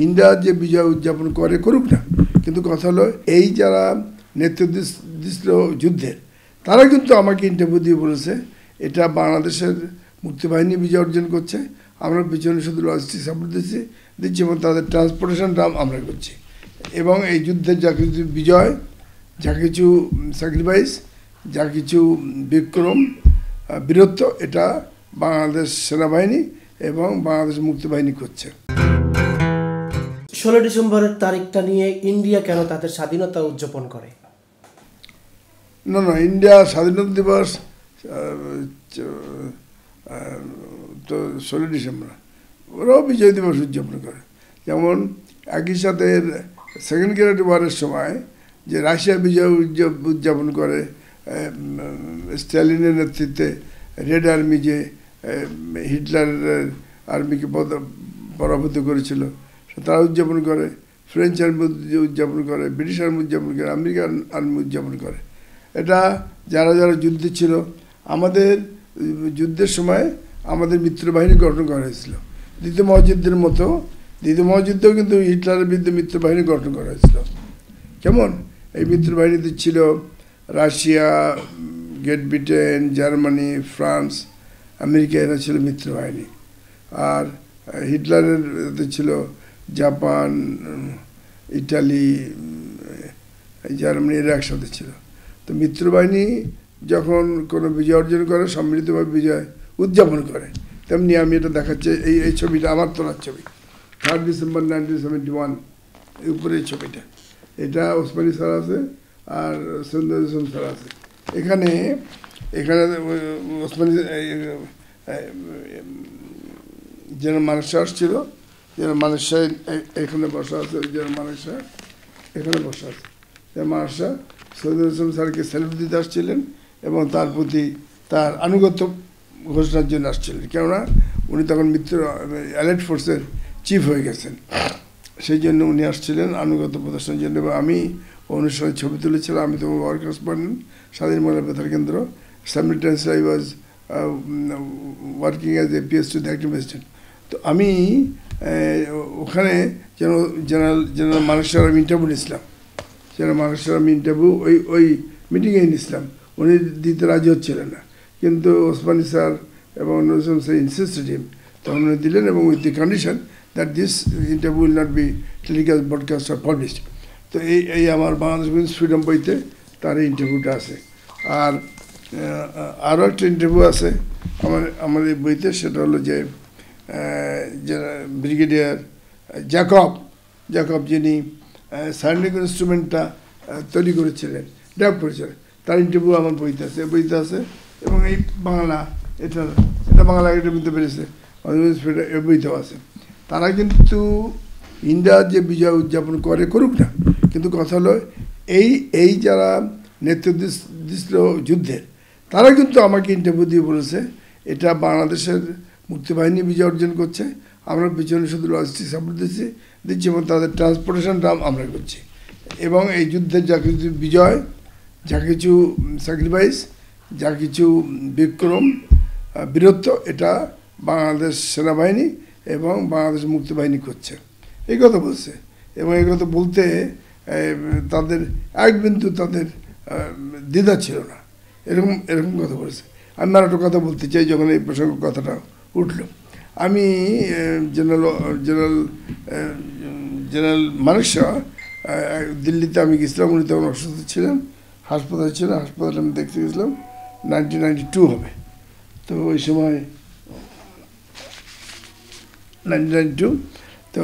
India যে বিজয় উদযাপন করে করুক না, কিন্তু কথা হলো এই যারা নেতৃত্ব দিছিল যুদ্ধের, তারা কিন্তু আমাকে ইন্টারভিউ দিয়ে বলেছে এটা বাংলাদেশের মুক্তিবাহিনী বিজয় অর্জন করছে, আমরা পিছনে শুধু লজিস্টিক সাপোর্ট দিচ্ছি এবং তাদের ট্রান্সপোর্টেশনটা আমরা করছি। এবং এই যুদ্ধের যা কিছু বিজয়, যা কিছু স্যাক্রিফাইস, যা কিছু বিক্রম, বীরত্ব, এটা বাংলাদেশ সেনাবাহিনী এবং বাংলাদেশ মুক্তিবাহিনী করছে। 16 ডিসেম্বরের তারিখটা নিয়ে ইন্ডিয়া কেন তাদের স্বাধীনতা উদযাপন করে? না, ইন্ডিয়া স্বাধীনতা দিবস তো 16 ডিসেম্বর, ওরাও বিজয় দিবস উদযাপন করে। যেমন একই সাথে সেকেন্ড গ্রেট ওয়ারের সময় যে রাশিয়া বিজয় উদযাপন করে, স্ট্যালিনের নেতৃত্বে রেড আর্মি যে হিটলারের আর্মিকে পরাভূত করেছিল তারা উদযাপন করে, ফ্রেঞ্চ আর্মি উদযাপন করে, ব্রিটিশ আর্মি উদযাপন করে, আমেরিকান আর্মি উদযাপন করে। এটা যারা যারা যুদ্ধে ছিল, আমাদের যুদ্ধের সময় আমাদের মিত্রবাহিনী গঠন করা হয়েছিল। দ্বিতীয় মহাযুদ্ধের মতো দ্বিতীয় মহাযুদ্ধেও কিন্তু হিটলারের বিরুদ্ধে মিত্রবাহিনী গঠন করা হয়েছিল। কেমন? এই মিত্রবাহিনীতে ছিল Russia, great Britain, Germany, France, America, এরা ছিল মিত্রবাহিনী। আর হিটলারের ছিল জাপান, ইটালি, জার্মানি, এরা একসাথে ছিল। তো মিত্রবাহিনী যখন কোনো বিজয় অর্জন করে, সম্মিলিতভাবে বিজয় উদযাপন করে, তেমনি আমি এটা দেখাচ্ছি। এই ছবিটা আমার তোলার ছবি, 3 ডিসেম্বর 1971, এই উপরে এই ছবিটা। এটা ওসমানী স্যার আছে আর সৈয়দ স্যার আছে। এখানে ওসমানী যেন মানুষরা আসছিল, যেন মানুষরা এখানে বসা আছে, যেন মানুষরা এখানে বসা আছে, যেন মানুষরা সৈয়দ স্যারকে স্যালুট দিতে আসছিলেন এবং তার প্রতি তার আনুগত্য ঘোষণার জন্য আসছিলেন। কেননা উনি তখন অ্যালাইড ফোর্সের চিফ হয়ে গেছেন, সেই জন্য উনি আসছিলেন আনুগত্য প্রদর্শনের জন্য। এবং আমি অনুষ্ঠানে ছবি তুলেছিলাম। আমি তো ওয়ার করেসপন্ডেন্ট, স্বাধীন মহিলা বেতার কেন্দ্র। Simultaneously I was working as a PS2 the acting president. তো আমি ওখানে জেনারেল মানুষের আমি ইন্টারভিউ নিয়েছিলাম, জেনারেল মানুষের আমি ইন্টারভিউ ওই মিটিংয়ে নিয়েছিলাম। উনি দিতে রাজি হচ্ছিলেন না, কিন্তু ওসমানী স্যার এবং নজরুল স্যার ইনসিস্টেড হিম, তখন উনি দিলেন, এবং with the condition that this interview will not be telecast, broadcast or published. তো এই আমার বাংলাদেশ ফ্রিডম বইতে তার এই ইন্টারভিউটা আছে। আর আরও একটা ইন্টারভিউ আছে আমার এই বইতে, সেটা হলো যে ব্রিগেডিয়ার জ্যাকব যিনি সাইন্টিফিক ইনস্ট্রুমেন্টটা তৈরি করেছিলেন, ডেভেলপ করেছিলেন, তার ইন্টারভিউ আমার বইতে আছে। এবং এই বাংলা এটা বাংলা একাডেমিতে বেরিয়েছে, এ বইতেও আছে। তারা কিন্তু ইন্ডিয়ার যে বিজয় উদযাপন করে করুক না, কিন্তু কথা হলো এই যারা নেতৃত্ব দিছিল যুদ্ধের, তারা কিন্তু আমাকে ইন্টারভিউ দিয়ে বলেছে এটা বাংলাদেশের মুক্তিবাহিনী বিজয় অর্জন করছে, আমরা পিছনে শুধু লজিস্টিক সাপোর্ট দিচ্ছি এবং তাদের ট্রান্সপোর্টেশনটা আমরা করছি। এবং এই যুদ্ধের যা কিছু বিজয়, যা কিছু স্যাক্রিফাইস, যা কিছু বিক্রম, বীরত্ব, এটা বাংলাদেশ সেনাবাহিনী এবং বাংলাদেশ মুক্তিবাহিনী করছে, এই কথা বলছে। এবং এই কথা বলতে তাদের এক বিন্দু তাদের দ্বিধা ছিল না, এরকম কথা বলেছে। আমি আর একটা কথা বলতে চাই, যখন এই প্রসঙ্গ কথাটা উঠল। আমি জেনারেল মানুষরা দিল্লিতে আমি গেছিলাম, উনি তখন অসুস্থ ছিলেন, হাসপাতালে ছিলেন। হাসপাতালে আমি দেখতে গেছিলাম, 1992 হবে। তো ওই সময় 1992, তো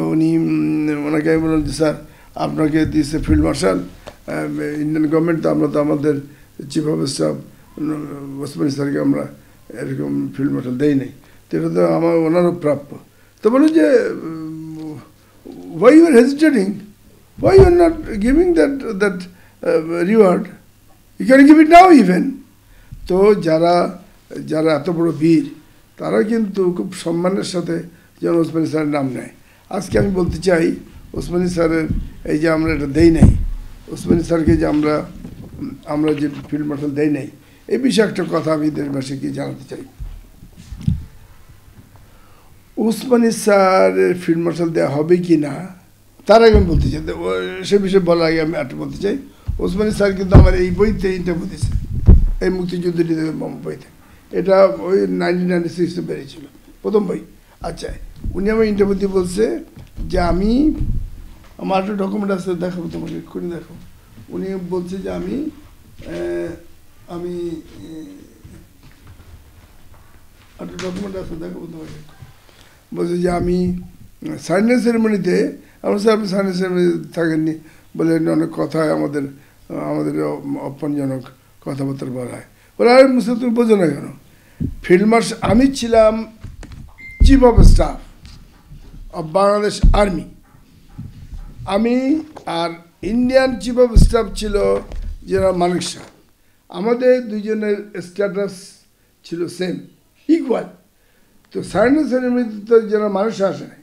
ওনাকে আমি বললাম যে স্যার আপনাকে দিয়েছে ফিল্ড মার্শাল ইন্ডিয়ান গভর্নমেন্ট, তো আমরা তো আমাদের চিফ অফ স্টাফ ওসমানী স্যারকে আমরা এরকম ফিল্ড মার্শাল দেই নাই, তো এটা তো আমার ওনারও প্রাপ্য। তো বলো যে why you are hesitating, why you are not giving that reward, you can give it now even. তো যারা এত বড় বীর, তারা কিন্তু খুব সম্মানের সাথে যেন ওসমানী স্যারের নাম নেয়। আজকে আমি বলতে চাই, ওসমানী স্যারের এই যে আমরা এটা দেই নাই, ওসমানী স্যারকে যে আমরা যে ফিল্ড মার্শাল দেই নাই, এই বিষয়ে একটা কথা আমি দেশবাসীকে জানাতে চাই। উসমানী স্যারের ফিল্ড মার্শাল দেওয়া হবে কি না তার আগে আমি বলতে চাই, সে বিষয়ে বলার আগে আমি একটা বলতে চাই। ওসমানী স্যার কিন্তু আমার এই বইতে ইন্টারভিউ দিয়েছে, এই মুক্তিযুদ্ধ বইতে। এটা ওই 1996 বেরিয়েছিল, প্রথম বই। আচ্ছা, উনি আমার ইন্টারভিউ দিয়ে বলছে যে আমার একটা ডকুমেন্ট আছে, দেখাবো তোমাকে, করে দেখো। উনি বলছে যে আমি একটা ডকুমেন্ট আছে, দেখাবো তোমাকে। বলছে যে আমি সাইলেন্স সেরেমনিতে, আমার স্যার আপনি সাইলেন্স সেরেমনিতে থাকেননি বলে অনেক কথা আমাদের অপমানজনক কথাবার্তা বলা হয়। বলে আরে মুসলিম তুমি বোঝো না কেন, ফিল্ড মার্শাল আমি ছিলাম chief of staff of Bangladesh army, আমি আর ইন্ডিয়ান চিফ অফ স্টাফ ছিল জেনারেল মানেক শাহ। আমাদের দুইজনের স্ট্যাটাস ছিল সেম, ইকুয়াল। তো সাইলেন্স সেরেমনিতে তো জেনারেল মানেক শাহ আসে নাই,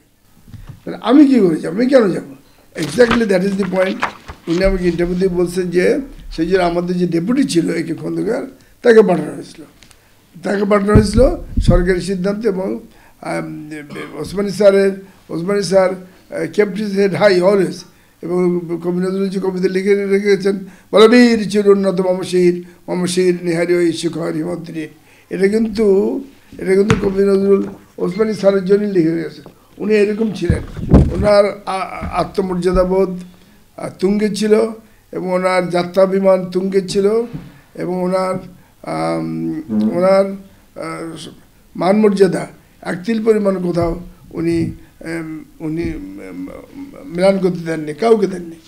তাহলে আমি কী করে যাবো, আমি কেন যাবো? Exactly that is the point. উনি আমাকে ইন্টারভিউ দিয়ে বলছেন যে সেই জন্য আমাদের যে ডেপুটি ছিল একে খন্দকার, তাকে পাঠানো হয়েছিল সরকারি সিদ্ধান্ত। এবং Osmani sir kept his head high always. এবং কবি নজরুল যে কবিতা লিখে রেখেছেন, বলবীর চির উন্নত মমশির নিহারি ওই শিখর হিমন্ত্রী। এটা কিন্তু কবি নজরুল ওসমানী স্যারের জন্যই লিখে রেখেছেন। উনি এরকম ছিলেন, ওনার আত্মমর্যাদাবোধ তুঙ্গে ছিল, এবং ওনার যাত্রাভিমান তুঙ্গে ছিল, এবং ওনার মানমর্যাদা একতিল পরিমাণ কোথাও উনি মিলান করতে দেননি, কাউকে দেননি।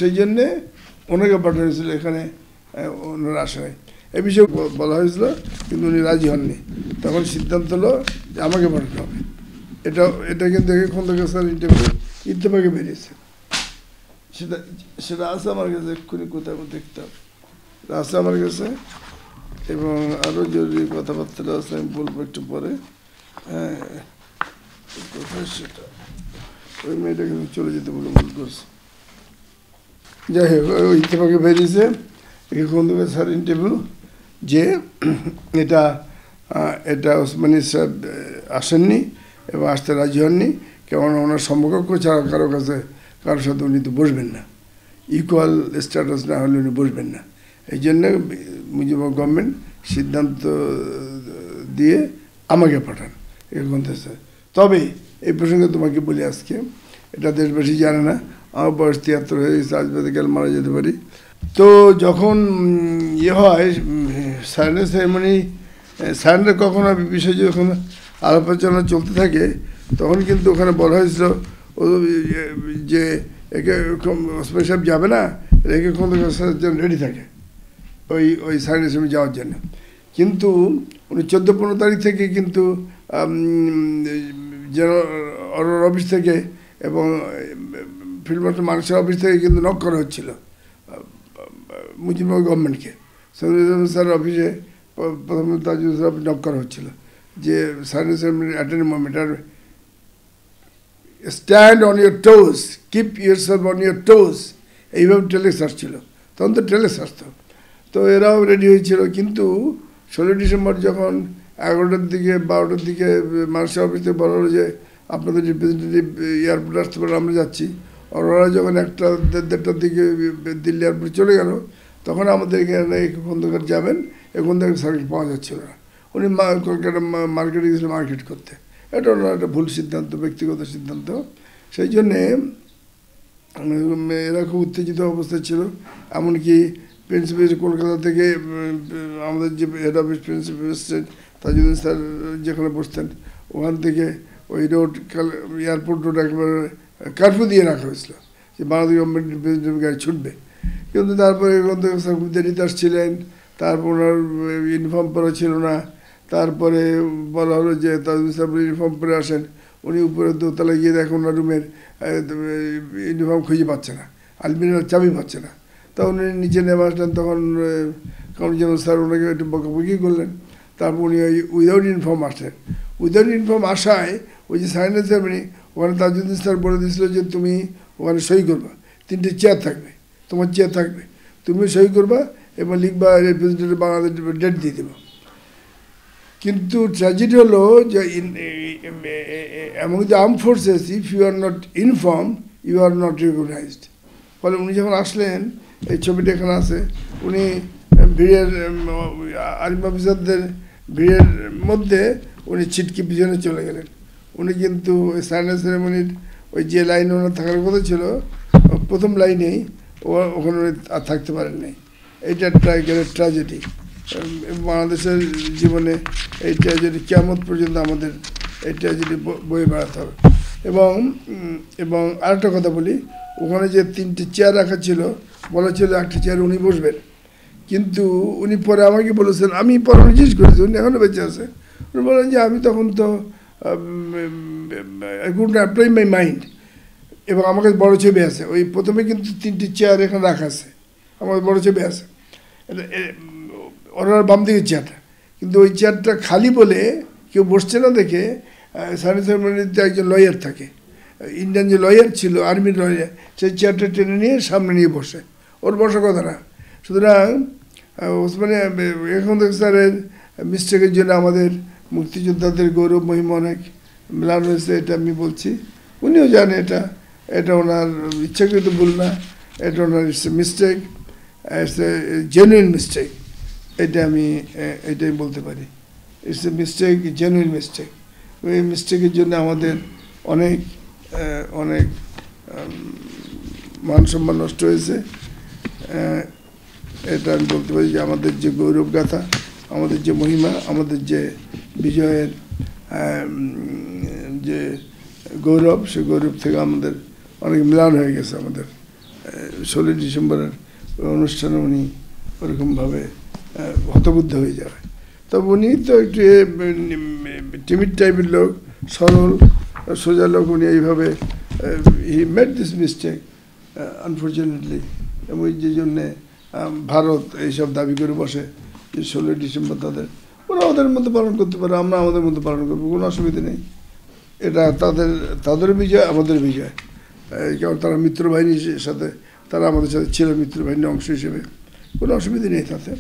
সেই জন্যে ওনাকে পাঠানো হয়েছিল এখানে, ওনার আশায় এই বিষয়ে বলা হয়েছিল, কিন্তু উনি রাজি হননি। তখন সিদ্ধান্ত হলো যে আমাকে পাঠাতে হবে। এটা কিন্তু খন্দকার স্যার ইত্তেফাকে বেরিয়েছে, সেটা আছে আমার কাছে, এক্ষুনি কোথাও দেখতে হবে, আছে আমার কাছে। এবং আরও জরুরি কথাবার্তা আছে, আমি বলবো একটু পরে। হ্যাঁ, কোথায় সেটা, ওই মেয়েটা কিন্তু চলে যেতে বলে ভুল করছে। যাই হোক, ওই ইত্তেফাকে বেরিয়েছে খন্দকার স্যার ইন্টারভিউ যে এটা ওসমানী স্যার আসেননি এবং আসতে রাজি হননি, কেননা ওনার সমকক্ষ ছাড়া কারোর সাথে উনি তো বসবেন না, ইকুয়াল স্ট্যাটাস না হলে উনি বসবেন না। এই জন্য মুজিবুর গভর্নমেন্ট সিদ্ধান্ত দিয়ে আমাকে পাঠান খন্দকার স্যার। তবে এই প্রসঙ্গে তোমাকে বলি, আজকে এটা দেশবাসী জানে না, আমার বয়স 73 হয়ে গেছে, আজ বাদে কাল মারা যেতে পারি। তো যখন হয় সাইলেন্স সেরেমনি, সারেন্ডার কখনো বিষয় যখন আলাপ আলোচনা চলতে থাকে, তখন কিন্তু ওখানে বলা হয়েছিল যে একে ওসমান সাহেব যাবে না, একে খন্দকার স্যার যেন রেডি থাকে ওই সাইলেন্স সেরেমনি যাওয়ার জন্য। কিন্তু উনি 14-15 তারিখ থেকে কিন্তু জেনারেল অফিস থেকে এবং ফিল্ড মার্শাল মানেক অফিস থেকে কিন্তু নক করা হচ্ছিল মুজিবুর গভর্নমেন্টকে। সৈয়দ স্যার অফিসে প্রথমে তাজুল স্যার নক করা হচ্ছিল যে সাইলেন্স সেরেমনি অ্যাটেন্ড মোমেন্ট, আর stand on your toes, keep yourself on your toes, এইভাবে টেলেক্স আসছিল। তখন তো টেলেক্স আসতো, তো এরাও রেডি হয়েছিল। কিন্তু 16 ডিসেম্বর যখন 11টার দিকে 12টার দিকে মার্শাল অফিস থেকে বলা হলো যে আপনাদের রিপ্রেজেন্টেটিভ এয়ারপোর্টে আসতে পারে, আমরা যাচ্ছি, আর ওরা যখন 1-1:30টার দিকে দিল্লি এয়ারপোর্টে চলে গেল, তখন আমাদের এখানে খন্দকার যাবেন, এখন থেকে সার্কিট পাওয়া যাচ্ছিল না। উনি কলকাতা মার্কেটে গেছিলেন মার্কেট করতে। এটা ওনার একটা ভুল সিদ্ধান্ত, ব্যক্তিগত সিদ্ধান্ত। সেই জন্যে এরা খুব উত্তেজিত অবস্থায় ছিল। এমনকি প্রিন্সিপাল কলকাতা থেকে আমাদের যে head office principal Tajuddin sir যেখানে বসতেন, ওখান থেকে ওই রোড এয়ারপোর্ট রোড একেবারে কারফিউ দিয়ে রাখা হয়েছিল যে বাংলাদেশ গভর্নমেন্ট রিপ্রেজেন্টেটিভ গাড়ি ছুটবে। কিন্তু তারপরে স্যার খুব দেরিতে আসছিলেন, তারপর ওনার ইউনিফর্ম পরা ছিল না। তারপরে বলা হলো যে তাজুদ্দিন স্যার ইউনিফর্ম পরে আসেন, উনি উপরে দোতলায় গিয়ে দেখেন ওনার রুমের ইউনিফর্ম খুঁজে পাচ্ছে না, আলমিরার চাবি পাচ্ছে না। তখন উনি নিচে নেমে আসলেন, তখন কাউন্সিলর স্যার ওনাকে একটু বকাবকি করলেন। তারপর উনি ওই উইদাউট ইউনিফর্ম আসলেন। উইদাউট ইউনিফর্ম আসায় ওই যে সাইলেন্স সেরেমনি, ওখানে তাজুদ্দিন স্যার বলে দিয়েছিল যে তুমি ওখানে সই করবা, 3টে চেয়ার থাকবে, তোমার চেয়ার থাকবে, তুমি সই করবা এবং লিখবা রিপ্রেজেন্টেটিভ বাংলাদেশ ডেট দিয়ে দেবো। কিন্তু ট্র্যাজেডি হলো যে among the armed forces, if you are not informed, you are not recognized. ফলে উনি যখন আসলেন, এই ছবিটা এখানে আছে, উনি ভিড়ের আর্মি অফিসারদের ভিড়ের মধ্যে উনি ছিটকে পিছনে চলে গেলেন। উনি কিন্তু ওই সাইলেন্স সেরেমনির ওই যে লাইনে ওনার থাকার কথা ছিল, প্রথম লাইনেই ওখানে আর থাকতে পারেন নাই। এইটা ট্র্যাজেডি বাংলাদেশের জীবনে। এই ট্র্যাজেডি কিয়ামত পর্যন্ত আমাদের এই ট্র্যাজেডি বয়ে বেড়াতে হবে। এবং আরেকটা কথা বলি, ওখানে যে 3টে চেয়ার রাখা ছিল, বলা ছিল একটা চেয়ার উনি বসবেন, কিন্তু উনি পরে আমাকে বলেছেন, আমি পরে জিজ্ঞেস করেছি, উনি এখনও বেঁচে আছে, উনি বলেন যে আমি তখন তো অ্যাপ্লাই মাই মাইন্ড, এবং আমার কাছে বড়ো ছবি আছে। ওই প্রথমে কিন্তু 3টে চেয়ার এখানে রাখা আছে, আমার বড়ো ছবি আছে, ওনার বাম দিকের চেয়ারটা, কিন্তু ওই চেয়ারটা খালি বলে কেউ বসছে না দেখে সাইলেন্স সেরেমনিতে একজন লয়ার থাকে, ইন্ডিয়ান যে লয়ার ছিল, আর্মির লয়ার, সেই চেয়ারটা টেনে নিয়ে সামনে নিয়ে বসে, ওর বসার কথা না। সুতরাং ওসমানী এখন স্যারের মিস্টেকের জন্য আমাদের মুক্তিযোদ্ধাদের গৌরব মহিমা অনেক ম্লান হয়েছে, এটা আমি বলছি। উনিও জানে এটা ওনার ইচ্ছাকৃত ভুল না, এটা ওনার it's a mistake, it's a genuine mistake, এটাই বলতে পারি। It's a mistake, genuine mistake. ওই মিস্টেকের জন্য আমাদের অনেক মান সম্মান নষ্ট হয়েছে। এটা আমি বলতে পারি যে আমাদের যে গৌরব গাথা, আমাদের যে মহিমা, আমাদের যে বিজয়ের যে গৌরব, সে গৌরব থেকে আমাদের অনেক ম্লান হয়ে গেছে। আমাদের 16 ডিসেম্বরের অনুষ্ঠানে উনি ওরকমভাবে হতবুদ্ধ হয়ে যাবে। তবে উনি তো একটু টিমিড টাইপের লোক, সরল সোজা লোক, উনি এইভাবে he made this mistake unfortunately. এবং যে জন্যে ভারত এইসব দাবি করে বসে যে 16 ডিসেম্বর ওরা ওদের মধ্যে পালন করতে পারে, আমরা আমাদের মধ্যে পালন করবো, কোনো অসুবিধা নেই। এটা তাদের বিজয়, আমাদের বিজয়। কারণ তারা মিত্রবাহিনীর সাথে, তারা আমাদের সাথে ছিল মিত্রবাহিনীর অংশ হিসেবে, কোনো অসুবিধা নেই তাতে।